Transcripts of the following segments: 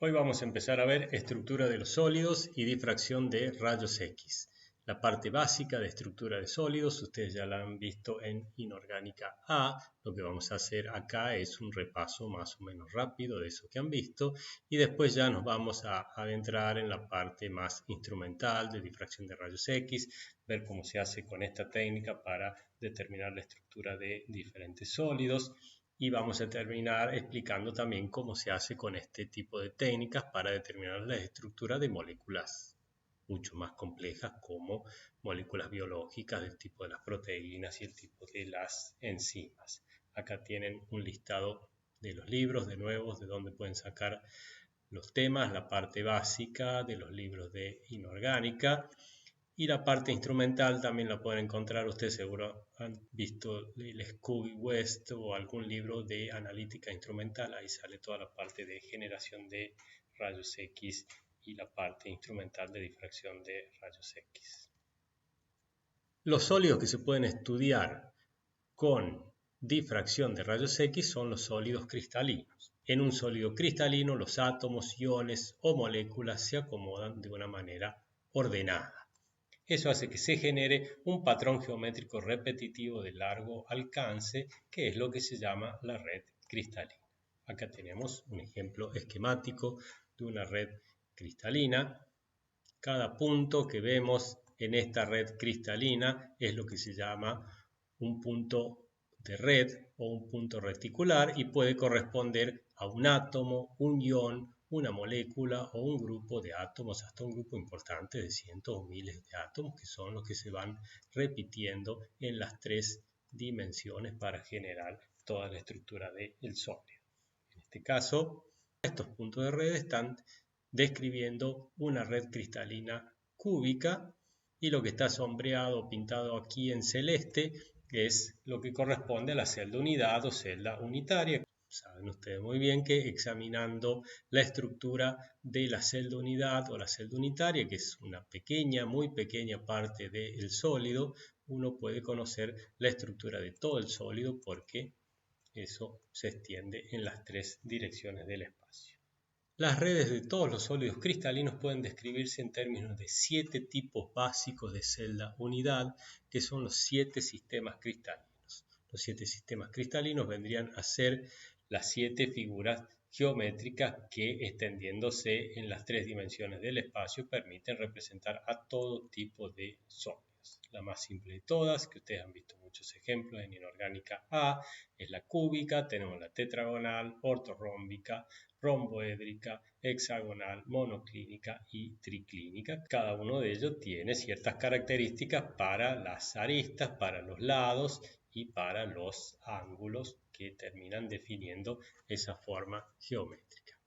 Hoy vamos a empezar a ver estructura de los sólidos y difracción de rayos X. La parte básica de estructura de sólidos, ustedes ya la han visto en Inorgánica A. Lo que vamos a hacer acá es un repaso más o menos rápido de eso que han visto y después ya nos vamos a adentrar en la parte más instrumental de difracción de rayos X, ver cómo se hace con esta técnica para determinar la estructura de diferentes sólidos. Y vamos a terminar explicando también cómo se hace con este tipo de técnicas para determinar la estructura de moléculas mucho más complejas como moléculas biológicas del tipo de las proteínas y el tipo de las enzimas. Acá tienen un listado de los libros, de nuevo, de donde pueden sacar los temas, la parte básica de los libros de Inorgánica. Y la parte instrumental también la pueden encontrar, ustedes seguro han visto el Scooby West o algún libro de analítica instrumental, ahí sale toda la parte de generación de rayos X y la parte instrumental de difracción de rayos X. Los sólidos que se pueden estudiar con difracción de rayos X son los sólidos cristalinos. En un sólido cristalino los átomos, iones o moléculas se acomodan de una manera ordenada. Eso hace que se genere un patrón geométrico repetitivo de largo alcance, que es lo que se llama la red cristalina. Acá tenemos un ejemplo esquemático de una red cristalina. Cada punto que vemos en esta red cristalina es lo que se llama un punto de red o un punto reticular y puede corresponder a un átomo, un ion, una molécula o un grupo de átomos, hasta un grupo importante de cientos o miles de átomos, que son los que se van repitiendo en las tres dimensiones para generar toda la estructura del sólido. En este caso, estos puntos de red están describiendo una red cristalina cúbica y lo que está sombreado o pintado aquí en celeste es lo que corresponde a la celda unidad o celda unitaria. Saben ustedes muy bien que examinando la estructura de la celda unidad o la celda unitaria, que es una pequeña, muy pequeña parte del sólido, uno puede conocer la estructura de todo el sólido porque eso se extiende en las tres direcciones del espacio. Las redes de todos los sólidos cristalinos pueden describirse en términos de 7 tipos básicos de celda unidad, que son los 7 sistemas cristalinos. Los 7 sistemas cristalinos vendrían a ser las 7 figuras geométricas que, extendiéndose en las 3 dimensiones del espacio, permiten representar a todo tipo de sólidos. La más simple de todas, que ustedes han visto muchos ejemplos en Inorgánica A, es la cúbica. Tenemos la tetragonal, ortorrómbica, romboédrica, hexagonal, monoclínica y triclínica. Cada uno de ellos tiene ciertas características para las aristas, para los lados y para los ángulos que terminan definiendo esa forma geométrica.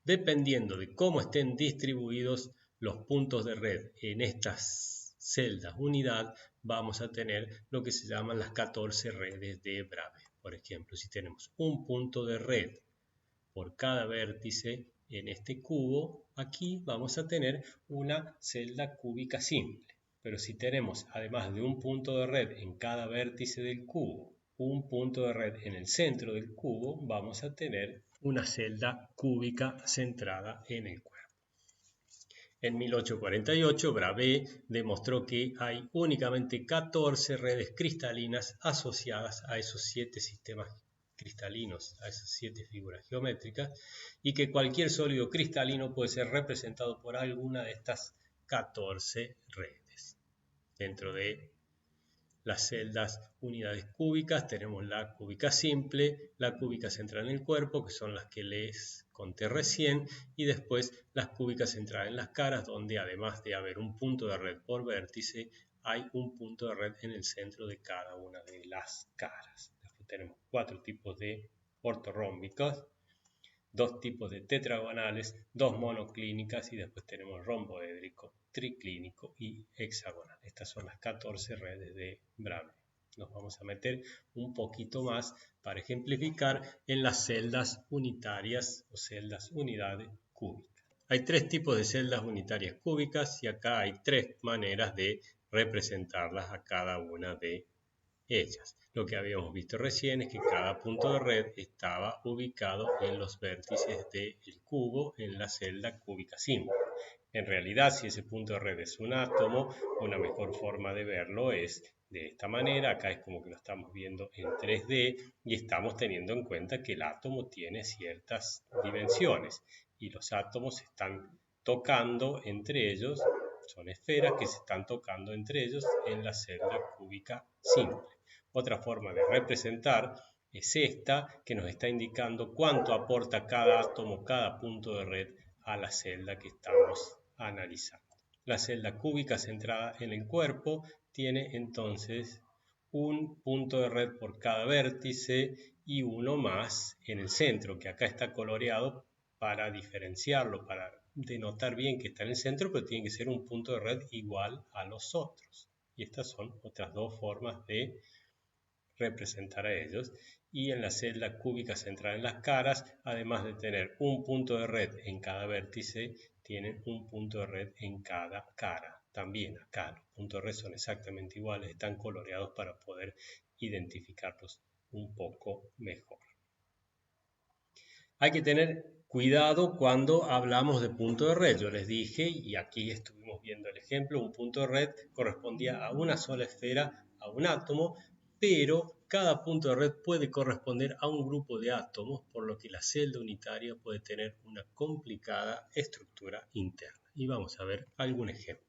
Dependiendo de cómo estén distribuidos los puntos de red en estas celdas unidad, vamos a tener lo que se llaman las 14 redes de Bravais. Por ejemplo, si tenemos un punto de red por cada vértice en este cubo, aquí vamos a tener una celda cúbica simple. Pero si tenemos, además de un punto de red en cada vértice del cubo, un punto de red en el centro del cubo, vamos a tener una celda cúbica centrada en el cuerpo. En 1848, Bravais demostró que hay únicamente 14 redes cristalinas asociadas a esos 7 sistemas cristalinos, a esas 7 figuras geométricas, y que cualquier sólido cristalino puede ser representado por alguna de estas 14 redes. Dentro de las celdas unidades cúbicas tenemos la cúbica simple, la cúbica central en el cuerpo, que son las que les conté recién, y después las cúbicas centrales en las caras, donde además de haber un punto de red por vértice, hay un punto de red en el centro de cada una de las caras. Después tenemos 4 tipos de ortorrómbicas, 2 tipos de tetragonales, 2 monoclínicas y después tenemos romboédrico, triclínico y hexagonal. Estas son las 14 redes de Bravais. Nos vamos a meter un poquito más para ejemplificar en las celdas unitarias o celdas unidades cúbicas. Hay 3 tipos de celdas unitarias cúbicas y acá hay 3 maneras de representarlas a cada una de ellas. Lo que habíamos visto recién es que cada punto de red estaba ubicado en los vértices del cubo en la celda cúbica simple. En realidad, si ese punto de red es un átomo, una mejor forma de verlo es de esta manera. Acá es como que lo estamos viendo en 3D y estamos teniendo en cuenta que el átomo tiene ciertas dimensiones y los átomos se están tocando entre ellos, son esferas que se están tocando entre ellos en la celda cúbica simple. Otra forma de representar es esta, que nos está indicando cuánto aporta cada átomo, cada punto de red a la celda que estamos analizando. La celda cúbica centrada en el cuerpo tiene entonces un punto de red por cada vértice y uno más en el centro, que acá está coloreado para diferenciarlo, para denotar bien que está en el centro, pero tiene que ser un punto de red igual a los otros. Y estas son otras dos formas de representar a ellos. Y en la celda cúbica central en las caras, además de tener un punto de red en cada vértice, tienen un punto de red en cada cara. También acá los puntos de red son exactamente iguales, están coloreados para poder identificarlos un poco mejor. Hay que tener cuidado cuando hablamos de punto de red. Yo les dije, y aquí estuvimos viendo el ejemplo, un punto de red correspondía a una sola esfera, a un átomo, pero cada punto de red puede corresponder a un grupo de átomos, por lo que la celda unitaria puede tener una complicada estructura interna. Y vamos a ver algún ejemplo.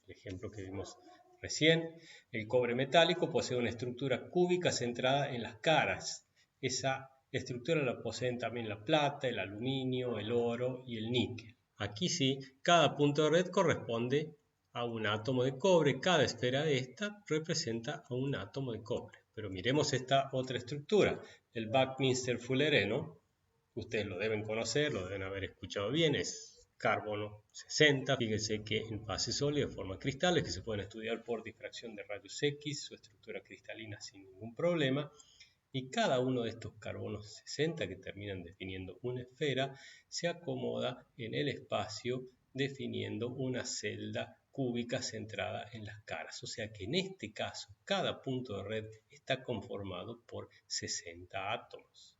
El ejemplo que vimos recién, el cobre metálico posee una estructura cúbica centrada en las caras. Esa estructura la poseen también la plata, el aluminio, el oro y el níquel. Aquí sí, cada punto de red corresponde a un átomo de cobre. Cada esfera de esta representa a un átomo de cobre. Pero miremos esta otra estructura, el Buckminster-Fullereno. Ustedes lo deben conocer, lo deben haber escuchado bien, es carbono 60. Fíjense que en fase sólida forma cristales que se pueden estudiar por difracción de rayos X, su estructura cristalina sin ningún problema. Y cada uno de estos carbonos 60 que terminan definiendo una esfera se acomoda en el espacio definiendo una celda cúbica centrada en las caras. O sea que en este caso cada punto de red está conformado por 60 átomos.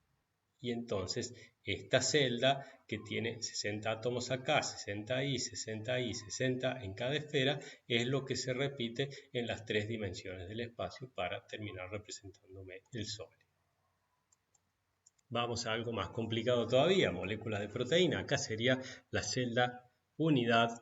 Y entonces esta celda que tiene 60 átomos acá, 60 ahí, 60 ahí, 60 en cada esfera, es lo que se repite en las tres dimensiones del espacio para terminar representándome el Sol. Vamos a algo más complicado todavía, moléculas de proteína. Acá sería la celda unidad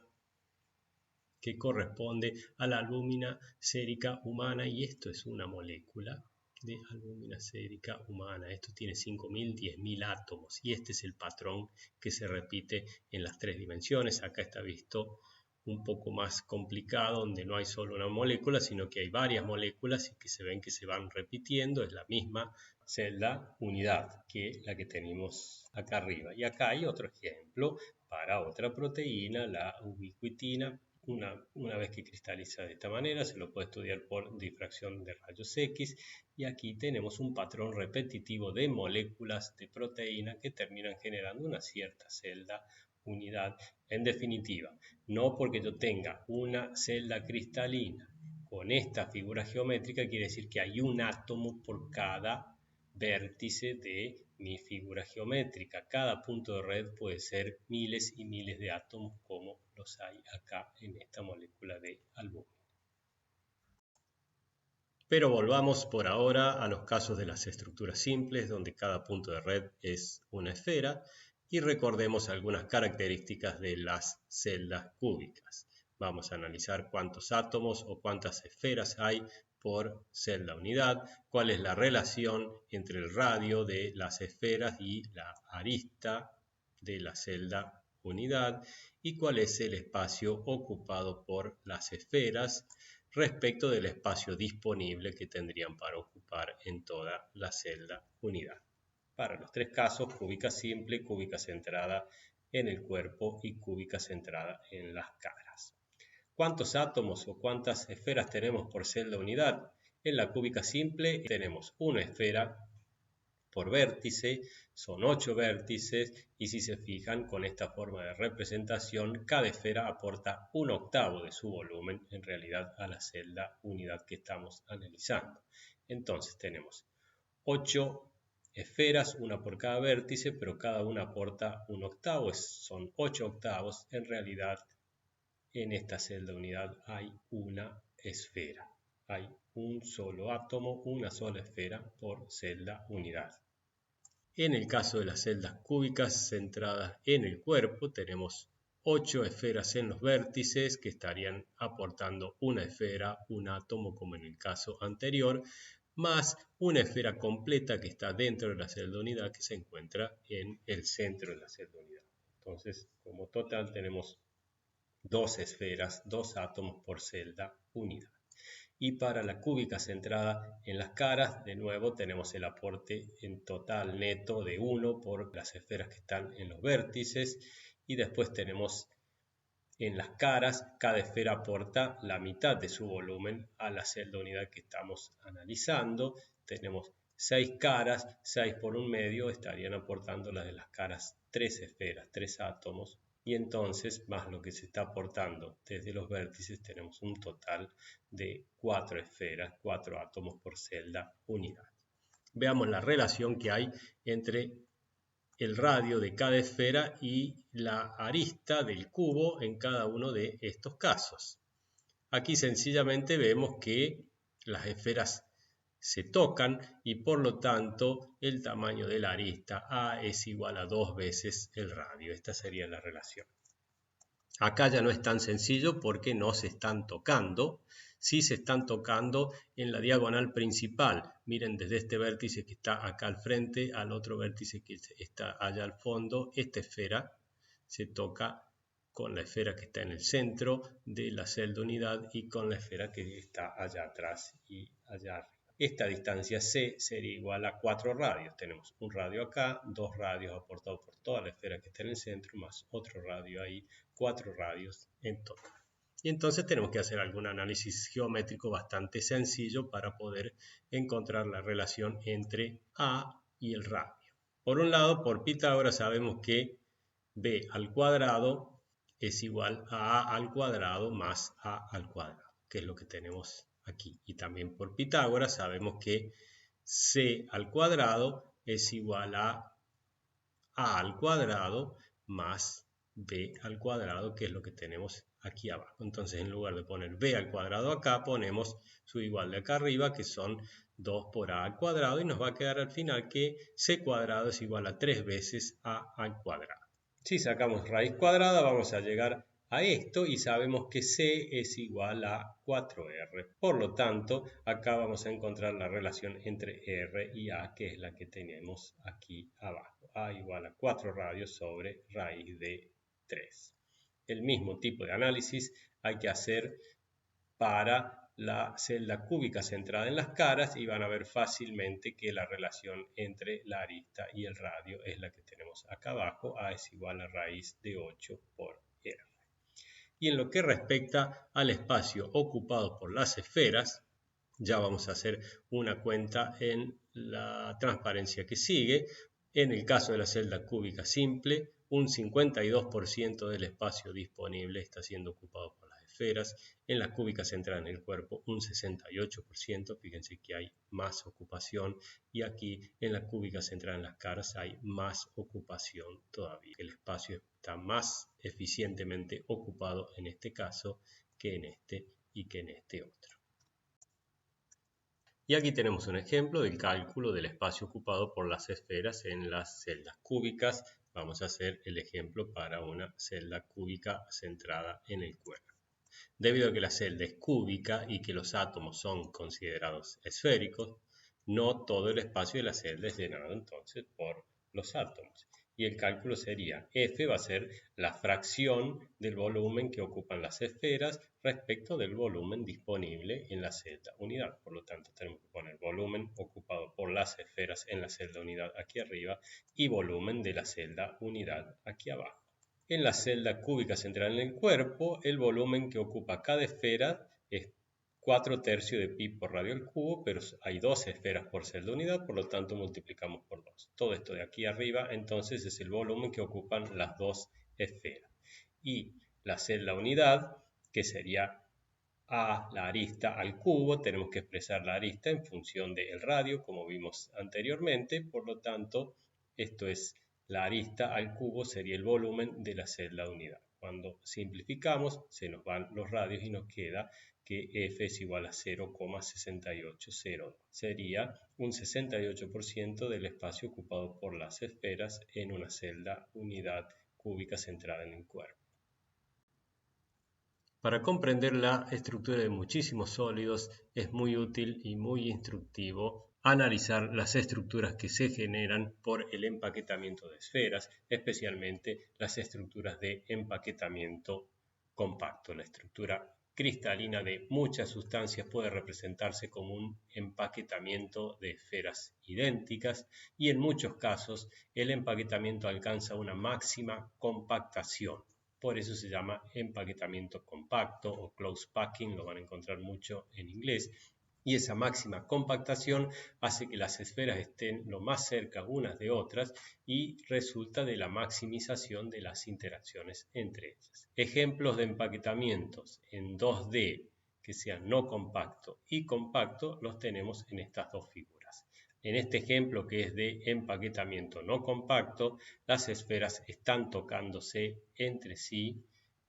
que corresponde a la albúmina sérica humana y esto es una molécula de albúmina sérica humana. Esto tiene 5.000, 10.000 átomos y este es el patrón que se repite en las tres dimensiones. Acá está visto un poco más complicado, donde no hay solo una molécula, sino que hay varias moléculas y que se ven que se van repitiendo. Es la misma celda unidad que la que tenemos acá arriba. Y acá hay otro ejemplo para otra proteína, la ubiquitina. Una vez que cristaliza de esta manera, se lo puede estudiar por difracción de rayos X. Y aquí tenemos un patrón repetitivo de moléculas de proteína que terminan generando una cierta celda unidad. En definitiva, no porque yo tenga una celda cristalina con esta figura geométrica quiere decir que hay un átomo por cada vértice de mi figura geométrica. Cada punto de red puede ser miles y miles de átomos como los hay acá en esta molécula de albúmina. Pero volvamos por ahora a los casos de las estructuras simples, donde cada punto de red es una esfera, y recordemos algunas características de las celdas cúbicas. Vamos a analizar cuántos átomos o cuántas esferas hay por celda unidad, cuál es la relación entre el radio de las esferas y la arista de la celda unidad, y cuál es el espacio ocupado por las esferas respecto del espacio disponible que tendrían para ocupar en toda la celda unidad. Para los tres casos, cúbica simple, cúbica centrada en el cuerpo y cúbica centrada en las caras. ¿Cuántos átomos o cuántas esferas tenemos por celda unidad? En la cúbica simple tenemos una esfera por vértice, son 8 vértices y si se fijan con esta forma de representación, cada esfera aporta 1/8 de su volumen en realidad a la celda unidad que estamos analizando. Entonces tenemos 8 esferas, una por cada vértice, pero cada una aporta un octavo, son 8 octavos. En realidad, en esta celda unidad hay una esfera. Hay un solo átomo, una sola esfera por celda unidad. En el caso de las celdas cúbicas centradas en el cuerpo, tenemos 8 esferas en los vértices que estarían aportando una esfera, un átomo como en el caso anterior, más una esfera completa que está dentro de la celda unidad que se encuentra en el centro de la celda unidad. Entonces, como total tenemos 2 esferas, 2 átomos por celda unidad. Y para la cúbica centrada en las caras, de nuevo tenemos el aporte en total neto de 1 por las esferas que están en los vértices. Y después tenemos en las caras, cada esfera aporta la mitad de su volumen a la celda unidad que estamos analizando. Tenemos 6 caras, 6 por un medio estarían aportando las de las caras 3 esferas, 3 átomos. Y entonces, más lo que se está aportando desde los vértices, tenemos un total de 4 esferas, 4 átomos por celda unidad. Veamos la relación que hay entre el radio de cada esfera y la arista del cubo en cada uno de estos casos. Aquí sencillamente vemos que las esferas se tocan y por lo tanto el tamaño de la arista A es igual a 2 veces el radio. Esta sería la relación. Acá ya no es tan sencillo porque no se están tocando. Sí se están tocando en la diagonal principal. Miren, desde este vértice que está acá al frente al otro vértice que está allá al fondo, esta esfera se toca con la esfera que está en el centro de la celda unidad y con la esfera que está allá atrás y allá arriba. Esta distancia C sería igual a 4 radios. Tenemos un radio acá, 2 radios aportados por toda la esfera que está en el centro, más otro radio ahí, 4 radios en total. Y entonces tenemos que hacer algún análisis geométrico bastante sencillo para poder encontrar la relación entre A y el radio. Por un lado, por Pitágoras sabemos que B al cuadrado es igual a A al cuadrado más A al cuadrado, que es lo que tenemos aquí. Y también por Pitágoras sabemos que C al cuadrado es igual a al cuadrado más B al cuadrado, que es lo que tenemos aquí abajo. Entonces, en lugar de poner B al cuadrado acá, ponemos su igual de acá arriba, que son 2 por A al cuadrado, y nos va a quedar al final que C cuadrado es igual a 3 veces A al cuadrado. Si sacamos raíz cuadrada, vamos a llegar a esto y sabemos que C es igual a 4R. Por lo tanto, acá vamos a encontrar la relación entre R y A, que es la que tenemos aquí abajo. A igual a 4 radios sobre raíz de 3. El mismo tipo de análisis hay que hacer para la celda cúbica centrada en las caras y van a ver fácilmente que la relación entre la arista y el radio es la que tenemos acá abajo. A es igual a raíz de 8 por R. Y en lo que respecta al espacio ocupado por las esferas, ya vamos a hacer una cuenta en la transparencia que sigue. En el caso de la celda cúbica simple, un 52% del espacio disponible está siendo ocupado por las esferas. En la cúbica centrada en el cuerpo, un 68%. Fíjense que hay más ocupación. Y aquí en la cúbica centrada en las caras hay más ocupación todavía. El espacio está más eficientemente ocupado en este caso que en este y que en este otro. Y aquí tenemos un ejemplo del cálculo del espacio ocupado por las esferas en las celdas cúbicas. Vamos a hacer el ejemplo para una celda cúbica centrada en el cuerpo. Debido a que la celda es cúbica y que los átomos son considerados esféricos, no todo el espacio de la celda es llenado entonces por los átomos. Y el cálculo sería, F va a ser la fracción del volumen que ocupan las esferas respecto del volumen disponible en la celda unidad. Por lo tanto, tenemos que poner volumen ocupado por las esferas en la celda unidad aquí arriba y volumen de la celda unidad aquí abajo. En la celda cúbica central en el cuerpo, el volumen que ocupa cada esfera es 4/3 de pi por radio al cubo, pero hay 2 esferas por celda unidad, por lo tanto multiplicamos por 2. Todo esto de aquí arriba, entonces, es el volumen que ocupan las 2 esferas. Y la celda unidad, que sería A, la arista al cubo, tenemos que expresar la arista en función del radio, como vimos anteriormente, por lo tanto, esto es la arista al cubo, sería el volumen de la celda de unidad. Cuando simplificamos, se nos van los radios y nos queda que F es igual a 0,6802. Sería un 68% del espacio ocupado por las esferas en una celda unidad cúbica centrada en el cuerpo. Para comprender la estructura de muchísimos sólidos es muy útil y muy instructivo analizar las estructuras que se generan por el empaquetamiento de esferas, especialmente las estructuras de empaquetamiento compacto. La estructura cristalina de muchas sustancias puede representarse como un empaquetamiento de esferas idénticas y en muchos casos el empaquetamiento alcanza una máxima compactación. Por eso se llama empaquetamiento compacto o close packing, lo van a encontrar mucho en inglés. Y esa máxima compactación hace que las esferas estén lo más cerca unas de otras y resulta de la maximización de las interacciones entre ellas. Ejemplos de empaquetamientos en 2D que sean no compacto y compacto los tenemos en estas dos figuras. En este ejemplo que es de empaquetamiento no compacto, las esferas están tocándose entre sí,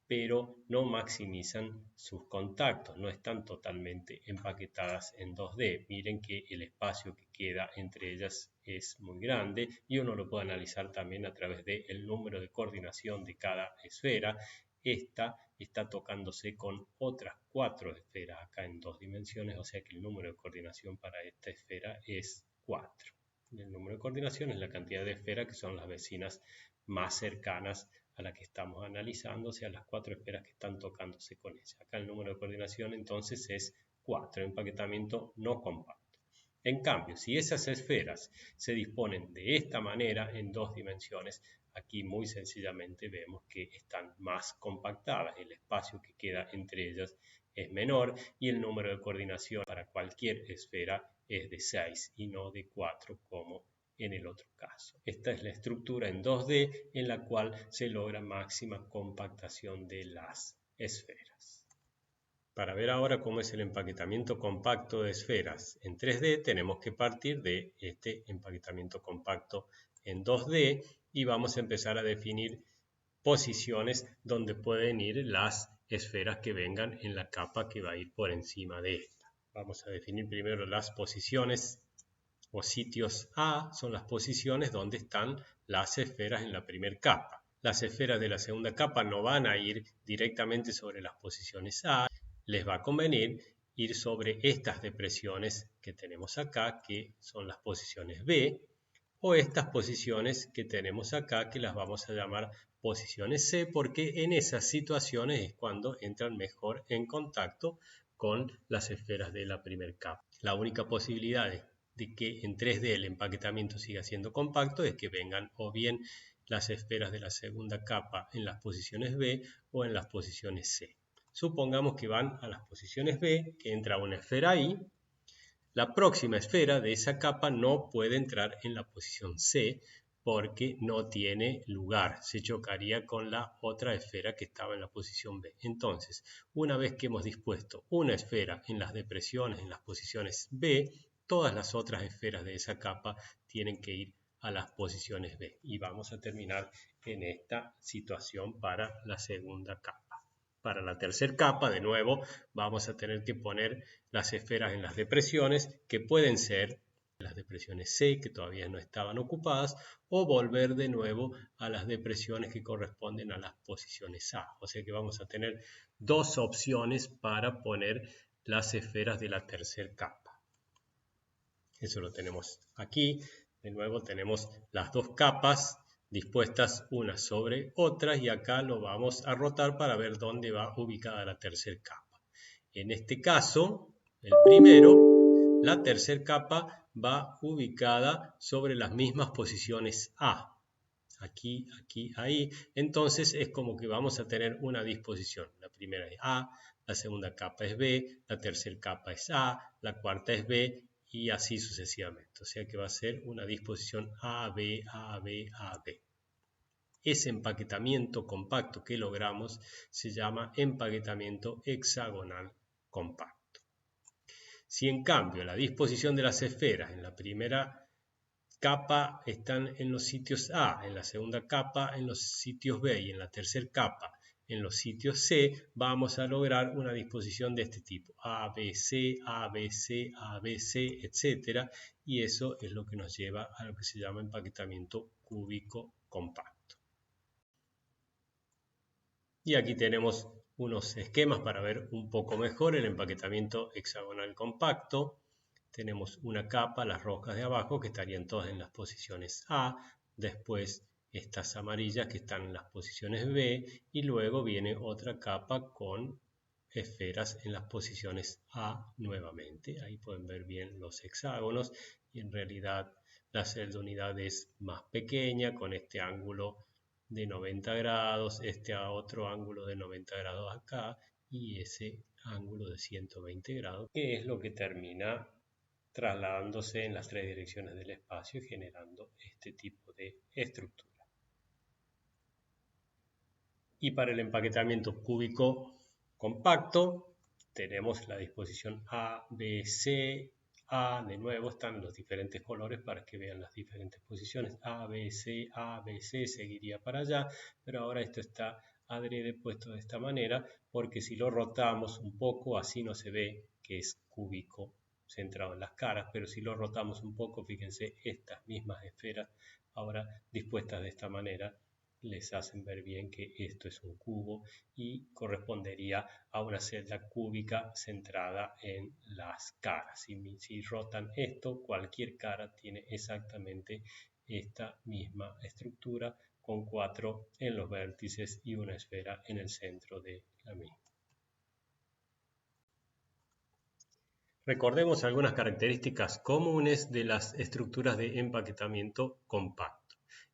pero no maximizan sus contactos, no están totalmente empaquetadas en 2D. Miren que el espacio que queda entre ellas es muy grande y uno lo puede analizar también a través del número de coordinación de cada esfera. Esta está tocándose con otras 4 esferas acá en 2 dimensiones, o sea que el número de coordinación para esta esfera es 4. El número de coordinación es la cantidad de esferas que son las vecinas más cercanas a la que estamos analizando, o sea, las 4 esferas que están tocándose con ella. Acá el número de coordinación entonces es 4, empaquetamiento no compacto. En cambio, si esas esferas se disponen de esta manera en 2 dimensiones, aquí muy sencillamente vemos que están más compactadas, el espacio que queda entre ellas es menor y el número de coordinación para cualquier esfera es de 6 y no de 4 como en el otro caso. Esta es la estructura en 2D en la cual se logra máxima compactación de las esferas. Para ver ahora cómo es el empaquetamiento compacto de esferas en 3D, tenemos que partir de este empaquetamiento compacto en 2D y vamos a empezar a definir posiciones donde pueden ir las esferas que vengan en la capa que va a ir por encima de esta. Vamos a definir primero las posiciones o sitios A, son las posiciones donde están las esferas en la primera capa. Las esferas de la segunda capa no van a ir directamente sobre las posiciones A, les va a convenir ir sobre estas depresiones que tenemos acá, que son las posiciones B, o estas posiciones que tenemos acá, que las vamos a llamar posiciones C, porque en esas situaciones es cuando entran mejor en contacto con las esferas de la primera capa. La única posibilidad de que en 3D el empaquetamiento siga siendo compacto es que vengan o bien las esferas de la segunda capa en las posiciones B o en las posiciones C. Supongamos que van a las posiciones B, que entra una esfera ahí. La próxima esfera de esa capa no puede entrar en la posición C porque no tiene lugar, se chocaría con la otra esfera que estaba en la posición B. Entonces, una vez que hemos dispuesto una esfera en las depresiones, en las posiciones B, todas las otras esferas de esa capa tienen que ir a las posiciones B. Y vamos a terminar en esta situación para la segunda capa. Para la tercera capa, de nuevo, vamos a tener que poner las esferas en las depresiones, que pueden ser las depresiones C, que todavía no estaban ocupadas, o volver de nuevo a las depresiones que corresponden a las posiciones A. O sea que vamos a tener dos opciones para poner las esferas de la tercera capa. Eso lo tenemos aquí. De nuevo tenemos las dos capas dispuestas una sobre otra y acá lo vamos a rotar para ver dónde va ubicada la tercera capa. En este caso, el primero, la tercera capa va ubicada sobre las mismas posiciones A. Aquí, aquí, ahí. Entonces es como que vamos a tener una disposición. La primera es A, la segunda capa es B, la tercera capa es A, la cuarta es B y así sucesivamente. O sea que va a ser una disposición A, B, A, B, A, B. Ese empaquetamiento compacto que logramos se llama empaquetamiento hexagonal compacto. Si en cambio la disposición de las esferas en la primera capa están en los sitios A, en la segunda capa en los sitios B y en la tercera capa en los sitios C, vamos a lograr una disposición de este tipo, A, B, C, A, B, C, A, B, C, etc. Y eso es lo que nos lleva a lo que se llama empaquetamiento cúbico compacto. Y aquí tenemos unos esquemas para ver un poco mejor el empaquetamiento hexagonal compacto. Tenemos una capa, las rocas de abajo, que estarían todas en las posiciones A, después estas amarillas que están en las posiciones B, y luego viene otra capa con esferas en las posiciones A nuevamente. Ahí pueden ver bien los hexágonos, y en realidad la celda unidad es más pequeña, con este ángulo de 90 grados, este a otro ángulo de 90 grados acá, y ese ángulo de 120 grados, que es lo que termina trasladándose en las tres direcciones del espacio y generando este tipo de estructura. Y para el empaquetamiento cúbico compacto tenemos la disposición A, B, C, A. De nuevo están los diferentes colores para que vean las diferentes posiciones. A, B, C, seguiría para allá, pero ahora esto está adrede puesto de esta manera porque si lo rotamos un poco así no se ve que es cúbico centrado en las caras, pero si lo rotamos un poco, fíjense, estas mismas esferas ahora dispuestas de esta manera les hacen ver bien que esto es un cubo y correspondería a una celda cúbica centrada en las caras. Si rotan esto, cualquier cara tiene exactamente esta misma estructura con 4 en los vértices y una esfera en el centro de la misma. Recordemos algunas características comunes de las estructuras de empaquetamiento compacto.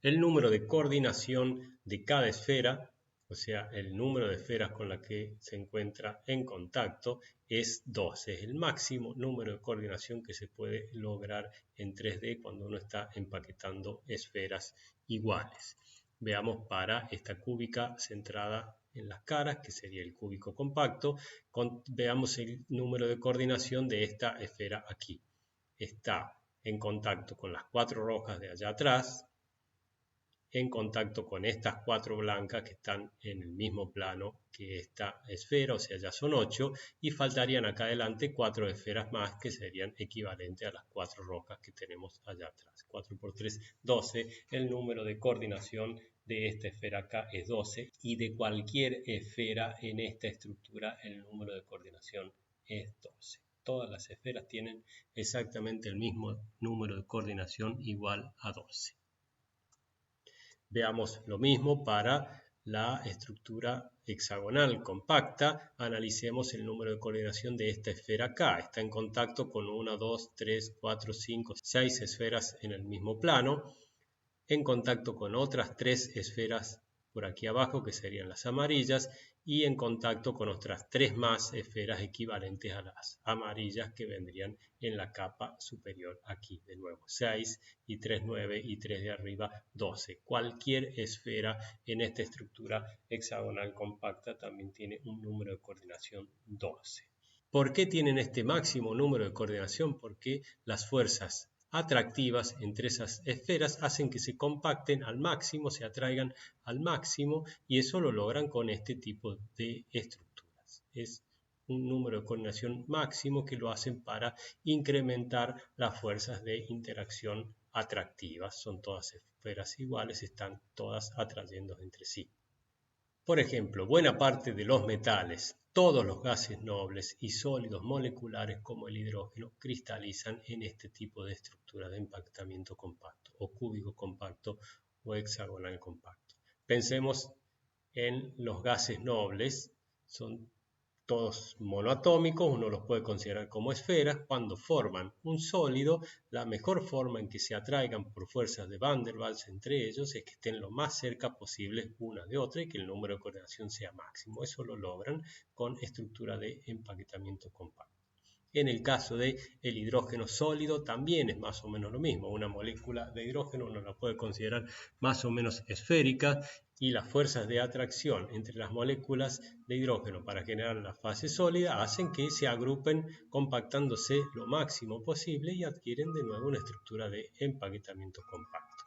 El número de coordinación de cada esfera, o sea, el número de esferas con la que se encuentra en contacto, es 12. Es el máximo número de coordinación que se puede lograr en 3D cuando uno está empaquetando esferas iguales. Veamos para esta cúbica centrada en las caras, que sería el cúbico compacto, veamos el número de coordinación de esta esfera aquí. Está en contacto con las 4 rojas de allá atrás, en contacto con estas 4 blancas que están en el mismo plano que esta esfera, o sea, ya son 8, y faltarían acá adelante 4 esferas más que serían equivalentes a las 4 rojas que tenemos allá atrás. 4 por 3, 12. El número de coordinación de esta esfera acá es 12, y de cualquier esfera en esta estructura el número de coordinación es 12. Todas las esferas tienen exactamente el mismo número de coordinación igual a 12. Veamos lo mismo para la estructura hexagonal compacta. Analicemos el número de coordinación de esta esfera acá. Está en contacto con 1, 2, 3, 4, 5, 6 esferas en el mismo plano. En contacto con otras 3 esferas por aquí abajo, que serían las amarillas, y en contacto con otras 3 más esferas equivalentes a las amarillas que vendrían en la capa superior aquí. De nuevo, 6 y 3, 9 y 3 de arriba, 12. Cualquier esfera en esta estructura hexagonal compacta también tiene un número de coordinación 12. ¿Por qué tienen este máximo número de coordinación? Porque las fuerzas atractivas entre esas esferas hacen que se compacten al máximo, se atraigan al máximo, y eso lo logran con este tipo de estructuras. Es un número de coordinación máximo que lo hacen para incrementar las fuerzas de interacción atractivas. Son todas esferas iguales, están todas atrayendo entre sí. Por ejemplo, buena parte de los metales, todos los gases nobles y sólidos moleculares como el hidrógeno cristalizan en este tipo de estructura de empaquetamiento compacto o cúbico compacto o hexagonal compacto. Pensemos en los gases nobles, son todos monoatómicos, uno los puede considerar como esferas. Cuando forman un sólido, la mejor forma en que se atraigan por fuerzas de Van der Waals entre ellos es que estén lo más cerca posible una de otra y que el número de coordinación sea máximo. Eso lo logran con estructura de empaquetamiento compacto. En el caso del hidrógeno sólido también es más o menos lo mismo. Una molécula de hidrógeno uno la puede considerar más o menos esférica y las fuerzas de atracción entre las moléculas de hidrógeno para generar la fase sólida hacen que se agrupen compactándose lo máximo posible y adquieren de nuevo una estructura de empaquetamiento compacto.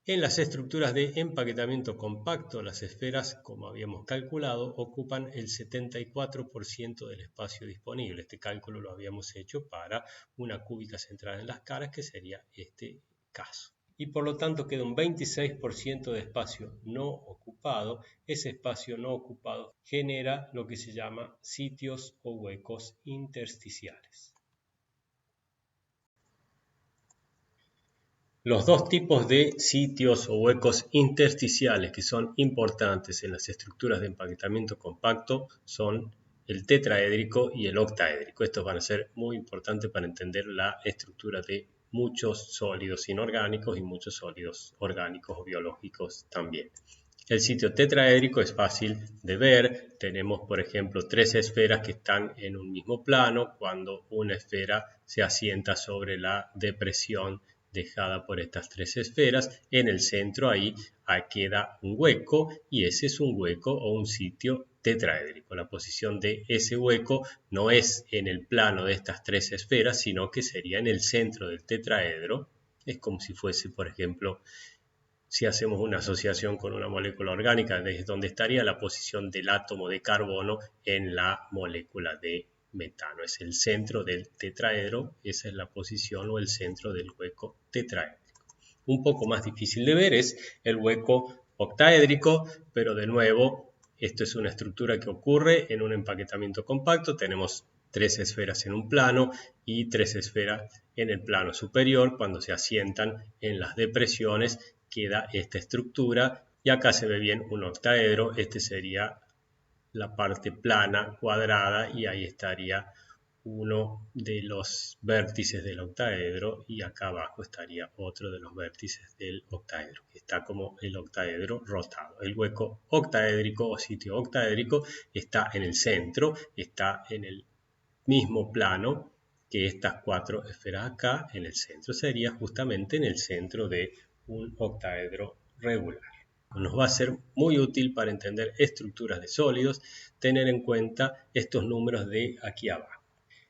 En las estructuras de empaquetamiento compacto, las esferas, como habíamos calculado, ocupan el 74% del espacio disponible. Este cálculo lo habíamos hecho para una cúbica centrada en las caras, que sería este caso. Y por lo tanto queda un 26% de espacio no ocupado. Ese espacio no ocupado genera lo que se llama sitios o huecos intersticiales. Los dos tipos de sitios o huecos intersticiales que son importantes en las estructuras de empaquetamiento compacto son el tetraédrico y el octaédrico. Estos van a ser muy importantes para entender la estructura de muchos sólidos inorgánicos y muchos sólidos orgánicos o biológicos también. El sitio tetraédrico es fácil de ver. Tenemos, por ejemplo, tres esferas que están en un mismo plano cuando una esfera se asienta sobre la depresión dejada por estas tres esferas. En el centro ahí queda un hueco y ese es un hueco o un sitio tetraédrico. La posición de ese hueco no es en el plano de estas tres esferas, sino que sería en el centro del tetraedro. Es como si fuese, por ejemplo, si hacemos una asociación con una molécula orgánica, desde donde estaría la posición del átomo de carbono en la molécula de metano. Es el centro del tetraedro, esa es la posición o el centro del hueco tetraédrico. Un poco más difícil de ver es el hueco octaédrico, pero de nuevo, esto es una estructura que ocurre en un empaquetamiento compacto. Tenemos tres esferas en un plano y tres esferas en el plano superior. Cuando se asientan en las depresiones, queda esta estructura y acá se ve bien un octaedro. Este sería la parte plana, cuadrada, y ahí estaría uno de los vértices del octaedro y acá abajo estaría otro de los vértices del octaedro, que está como el octaedro rotado. El hueco octaédrico o sitio octaédrico está en el centro, está en el mismo plano que estas cuatro esferas acá. En el centro sería justamente en el centro de un octaedro regular. Nos va a ser muy útil para entender estructuras de sólidos tener en cuenta estos números de aquí abajo.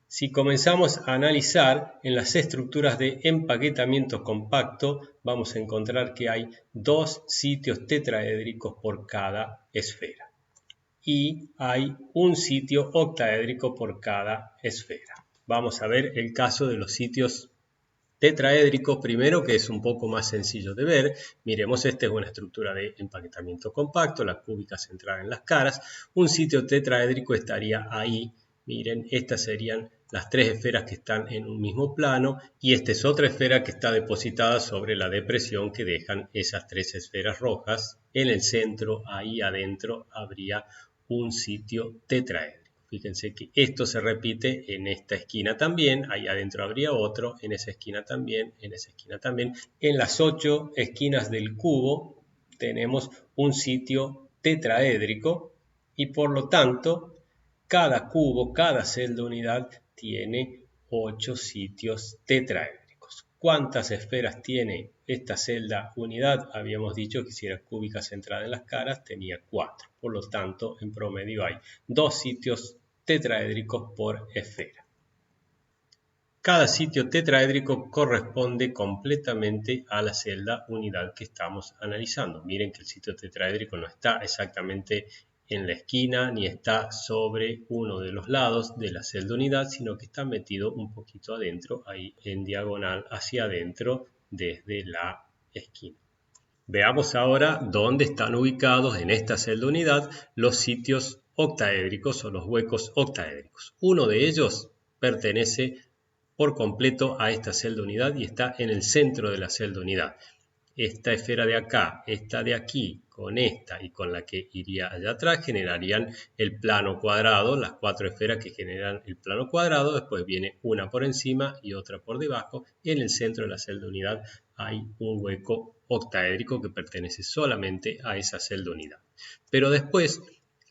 Si comenzamos a analizar en las estructuras de empaquetamiento compacto, vamos a encontrar que hay dos sitios tetraédricos por cada esfera y hay un sitio octaédrico por cada esfera. Vamos a ver el caso de los sitios tetraédricos primero, que es un poco más sencillo de ver. Miremos, esta es una estructura de empaquetamiento compacto, la cúbica centrada en las caras. Un sitio tetraédrico estaría ahí. Miren, estas serían las tres esferas que están en un mismo plano y esta es otra esfera que está depositada sobre la depresión que dejan esas tres esferas rojas. En el centro, ahí adentro, habría un sitio tetraédrico. Fíjense que esto se repite en esta esquina también, ahí adentro habría otro, en esa esquina también, en esa esquina también. En las 8 esquinas del cubo tenemos un sitio tetraédrico y por lo tanto cada cubo, cada celda unidad tiene 8 sitios tetraédricos. ¿Cuántas esferas tiene esta celda unidad? Habíamos dicho que si era cúbica centrada en las caras tenía 4. Por lo tanto, en promedio hay 2 sitios tetraédricos por esfera. Cada sitio tetraédrico corresponde completamente a la celda unidad que estamos analizando. Miren que el sitio tetraédrico no está exactamente en la esquina ni está sobre uno de los lados de la celda unidad, sino que está metido un poquito adentro, ahí en diagonal hacia adentro desde la esquina. Veamos ahora dónde están ubicados en esta celda unidad los sitios octaédricos o los huecos octaédricos. Uno de ellos pertenece por completo a esta celda unidad y está en el centro de la celda unidad. Esta esfera de acá, esta de aquí, con esta y con la que iría allá atrás, generarían el plano cuadrado, las 4 esferas que generan el plano cuadrado. Después viene una por encima y otra por debajo. En el centro de la celda unidad hay un hueco octaédrico que pertenece solamente a esa celda unidad. Pero después,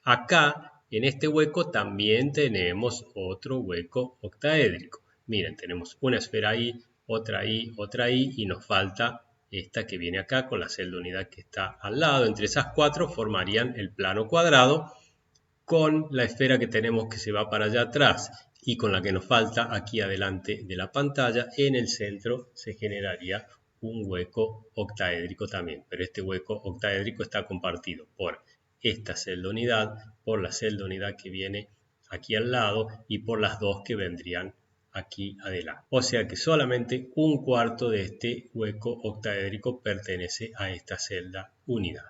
acá En este hueco también tenemos otro hueco octaédrico. Miren, tenemos una esfera ahí, otra ahí, otra ahí, y nos falta esta que viene acá con la celda unidad que está al lado. Entre esas cuatro formarían el plano cuadrado con la esfera que tenemos que se va para allá atrás y con la que nos falta aquí adelante de la pantalla. En el centro se generaría un hueco octaédrico también, pero este hueco octaédrico está compartido por esta celda unidad, por la celda unidad que viene aquí al lado y por las dos que vendrían aquí adelante. O sea que solamente un cuarto de este hueco octaédrico pertenece a esta celda unidad.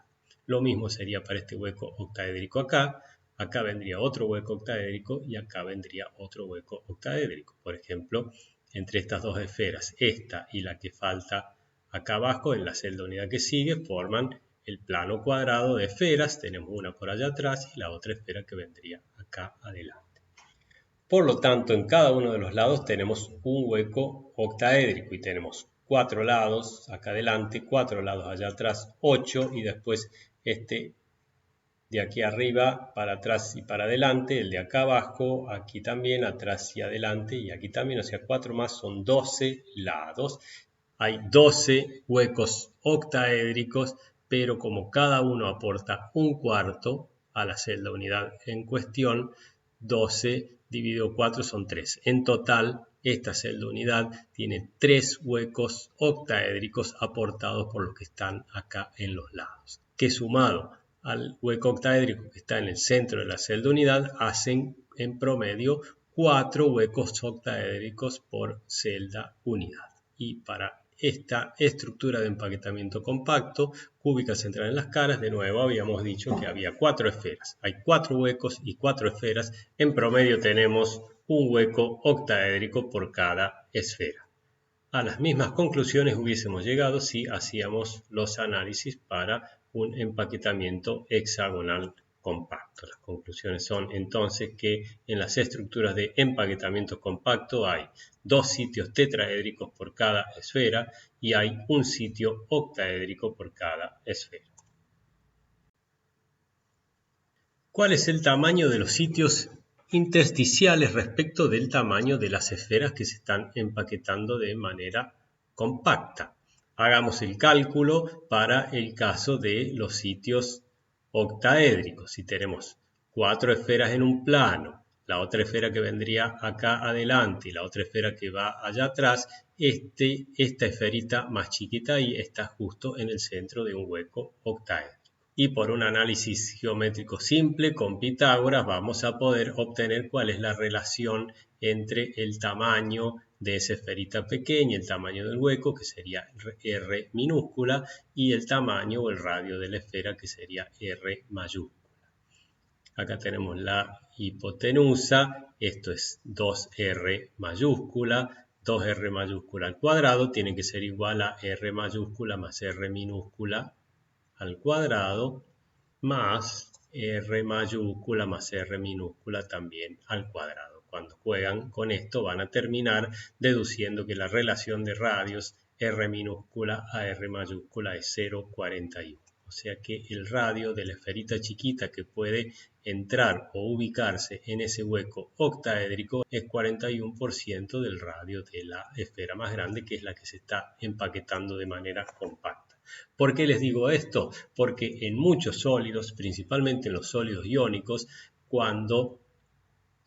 Lo mismo sería para este hueco octaédrico acá. Acá vendría otro hueco octaédrico y acá vendría otro hueco octaédrico. Por ejemplo, entre estas dos esferas, esta y la que falta acá abajo en la celda unidad que sigue, forman el plano cuadrado de esferas. Tenemos una por allá atrás y la otra esfera que vendría acá adelante. Por lo tanto, en cada uno de los lados tenemos un hueco octaédrico y tenemos 4 lados acá adelante, 4 lados allá atrás, 8 y después este de aquí arriba para atrás y para adelante, el de acá abajo, aquí también, atrás y adelante y aquí también, o sea, 4 más son 12 lados. Hay 12 huecos octaédricos, pero como cada uno aporta un cuarto a la celda unidad en cuestión, 12 dividido 4 son 3. En total, esta celda unidad tiene 3 huecos octaédricos aportados por los que están acá en los lados, que sumado al hueco octaédrico que está en el centro de la celda unidad, hacen en promedio 4 huecos octaédricos por celda unidad. Y para esta estructura de empaquetamiento compacto, cúbica central en las caras, de nuevo habíamos dicho que había 4 esferas. Hay 4 huecos y 4 esferas. En promedio tenemos un hueco octaédrico por cada esfera. A las mismas conclusiones hubiésemos llegado si hacíamos los análisis para un empaquetamiento hexagonal compacto. Las conclusiones son entonces que en las estructuras de empaquetamiento compacto hay 2 sitios tetraédricos por cada esfera y hay un sitio octaédrico por cada esfera. ¿Cuál es el tamaño de los sitios intersticiales respecto del tamaño de las esferas que se están empaquetando de manera compacta? Hagamos el cálculo para el caso de los sitios octaédricos. Si tenemos 4 esferas en un plano, la otra esfera que vendría acá adelante y la otra esfera que va allá atrás, esta esferita más chiquita ahí está justo en el centro de un hueco octaédrico. Y por un análisis geométrico simple con Pitágoras vamos a poder obtener cuál es la relación entre el tamaño de esa esferita pequeña, el tamaño del hueco, que sería R minúscula, y el tamaño o el radio de la esfera, que sería R mayúscula. Acá tenemos la hipotenusa, esto es 2R mayúscula, 2R mayúscula al cuadrado tiene que ser igual a R mayúscula más R minúscula al cuadrado más R mayúscula más R minúscula también al cuadrado. Cuando juegan con esto van a terminar deduciendo que la relación de radios R minúscula a R mayúscula es 0,41. O sea que el radio de la esferita chiquita que puede entrar o ubicarse en ese hueco octaédrico es 41% del radio de la esfera más grande, que es la que se está empaquetando de manera compacta. ¿Por qué les digo esto? Porque en muchos sólidos, principalmente en los sólidos iónicos, cuando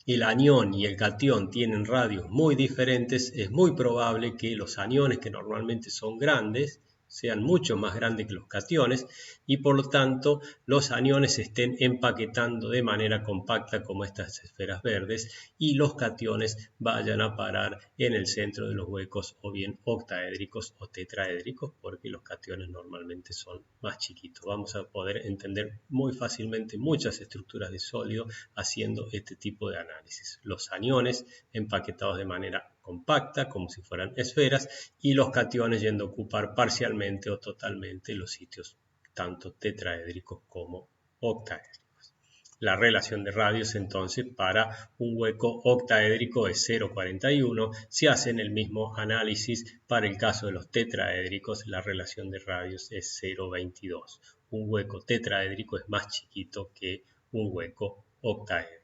el anión y el catión tienen radios muy diferentes, es muy probable que los aniones, que normalmente son grandes, sean mucho más grandes que los cationes y por lo tanto los aniones se estén empaquetando de manera compacta como estas esferas verdes y los cationes vayan a parar en el centro de los huecos o bien octaédricos o tetraédricos porque los cationes normalmente son más chiquitos. Vamos a poder entender muy fácilmente muchas estructuras de sólido haciendo este tipo de análisis. Los aniones empaquetados de manera compacta, como si fueran esferas, y los cationes yendo a ocupar parcialmente o totalmente los sitios tanto tetraédricos como octaédricos. La relación de radios entonces para un hueco octaédrico es 0,41. Si hacen el mismo análisis para el caso de los tetraédricos, la relación de radios es 0,22. Un hueco tetraédrico es más chiquito que un hueco octaédrico.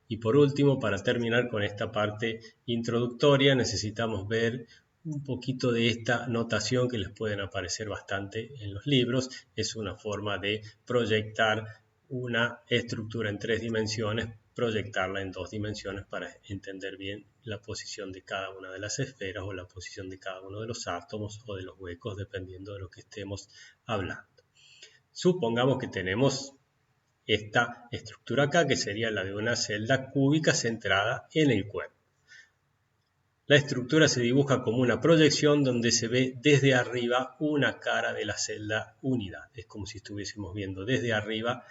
Y por último, para terminar con esta parte introductoria, necesitamos ver un poquito de esta notación que les pueden aparecer bastante en los libros. Es una forma de proyectar una estructura en 3 dimensiones, proyectarla en 2 dimensiones para entender bien la posición de cada una de las esferas o la posición de cada uno de los átomos o de los huecos, dependiendo de lo que estemos hablando. Supongamos que tenemos esta estructura acá, que sería la de una celda cúbica centrada en el cuerpo. La estructura se dibuja como una proyección donde se ve desde arriba una cara de la celda unidad. Es como si estuviésemos viendo desde arriba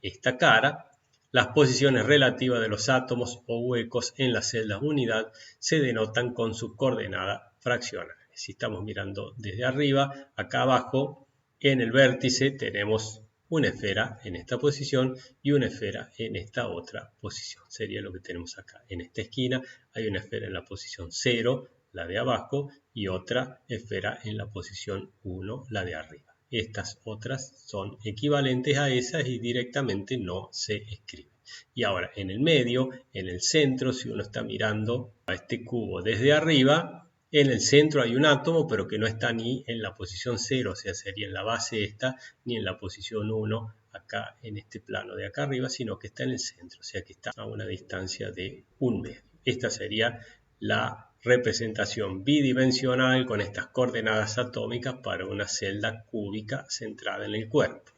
esta cara. Las posiciones relativas de los átomos o huecos en la celda unidad se denotan con su coordenada fraccional. Si estamos mirando desde arriba, acá abajo, en el vértice tenemos una esfera en esta posición y una esfera en esta otra posición. Sería lo que tenemos acá. En esta esquina hay una esfera en la posición 0, la de abajo, y otra esfera en la posición 1, la de arriba. Estas otras son equivalentes a esas y directamente no se escriben. Y ahora en el medio, en el centro, si uno está mirando a este cubo desde arriba, en el centro hay un átomo, pero que no está ni en la posición 0, o sea, sería en la base esta, ni en la posición 1, acá en este plano de acá arriba, sino que está en el centro, o sea que está a una distancia de 1 medio. Esta sería la representación bidimensional con estas coordenadas atómicas para una celda cúbica centrada en el cuerpo.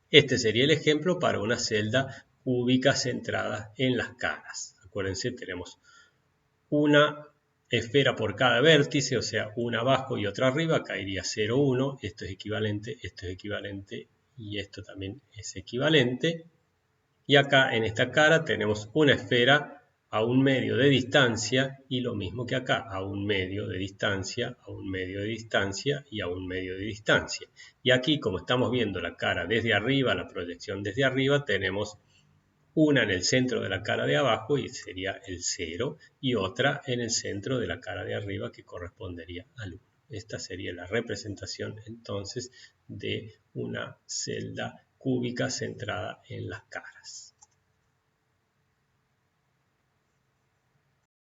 Este sería el ejemplo para una celda cúbica centrada en las caras. Acuérdense, tenemos una esfera por cada vértice, o sea, una abajo y otra arriba. Acá iría 0, 1, esto es equivalente y esto también es equivalente. Y acá en esta cara tenemos una esfera a 1 medio de distancia y lo mismo que acá, a 1 medio de distancia, a 1 medio de distancia y a 1 medio de distancia. Y aquí, como estamos viendo la cara desde arriba, la proyección desde arriba, tenemos una en el centro de la cara de abajo y sería el 0 y otra en el centro de la cara de arriba que correspondería al 1. Esta sería la representación entonces de una celda cúbica centrada en las caras.